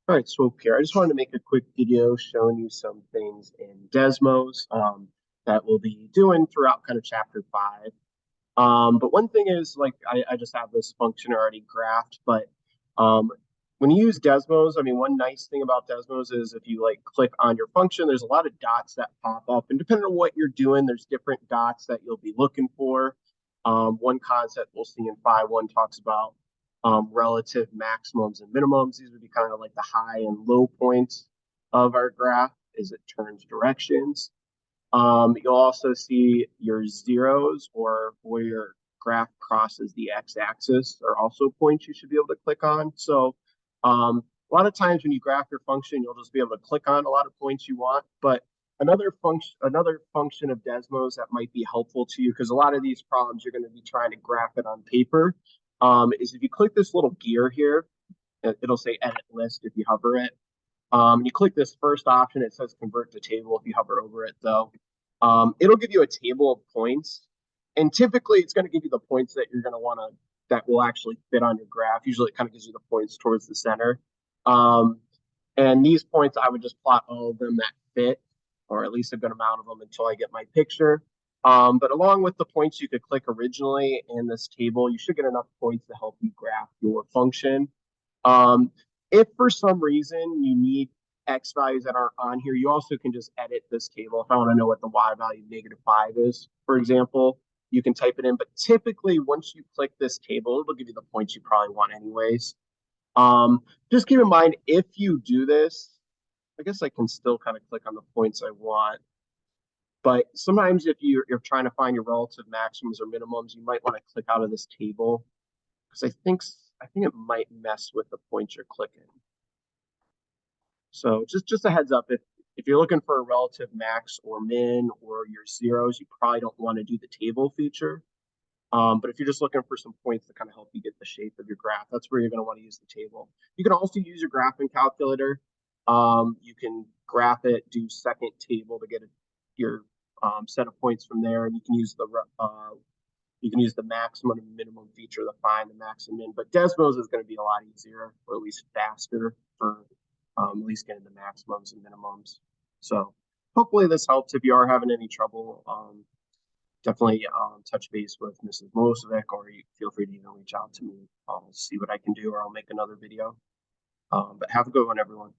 All right, Swope here. I just wanted to make a quick video showing you some things in Desmos that we'll be doing throughout kind of chapter 5. But one thing is, like, I just have this function already graphed, but um, when you use Desmos, I mean, one nice thing about Desmos is if you like click on your function, there's a lot of dots that pop up, and depending on what you're doing, there's different dots that you'll be looking for. One concept we'll see in 5.1 talks about relative maximums and minimums. These would be kind of like the high and low points of our graph as it turns directions. You'll also see your zeros or where your graph crosses the x-axis are also points you should be able to click on. So a lot of times when you graph your function, you'll just be able to click on a lot of points you want. But another function of Desmos that might be helpful to you, because a lot of these problems you're going to be trying to graph it on paper, is if you click this little gear here, it'll say edit list if you hover it. You click this first option, it says convert to table if you hover over it, though. It'll give you a table of points. And typically, it's going to give you the points that you're going to want to, that will actually fit on your graph. Usually, it kind of gives you the points towards the center. Um, and these points, I would just plot all of them that fit, or at least a good amount of them until I get my picture. But along with the points you could click originally in this table, you should get enough points to help you graph your function. Um, if for some reason you need X values that aren't on here, you also can just edit this table. If I want to know what the Y value -5 is, for example, you can type it in. But typically, once you click this table, it'll give you the points you probably want anyways. Just keep in mind, if you do this, I guess I can still kind of click on the points I want. But sometimes if you're trying to find your relative maximums or minimums, you might want to click out of this table because I think it might mess with the points you're clicking. So just a heads up, if you're looking for a relative max or min or your zeros, you probably don't want to do the table feature. But if you're just looking for some points to kind of help you get the shape of your graph, that's where you're going to want to use the table. You can also use your graphing calculator. You can graph it, do second table to get your set of points from there, and you can use the maximum and minimum feature to find the max and min. But Desmos is going to be a lot easier, or at least faster for at least getting the maximums and minimums. So hopefully this helps. If you are having any trouble, definitely touch base with Mrs. Milosevic, or you feel free to even reach out to me. I'll see what I can do, or I'll make another video. But have a good one, everyone.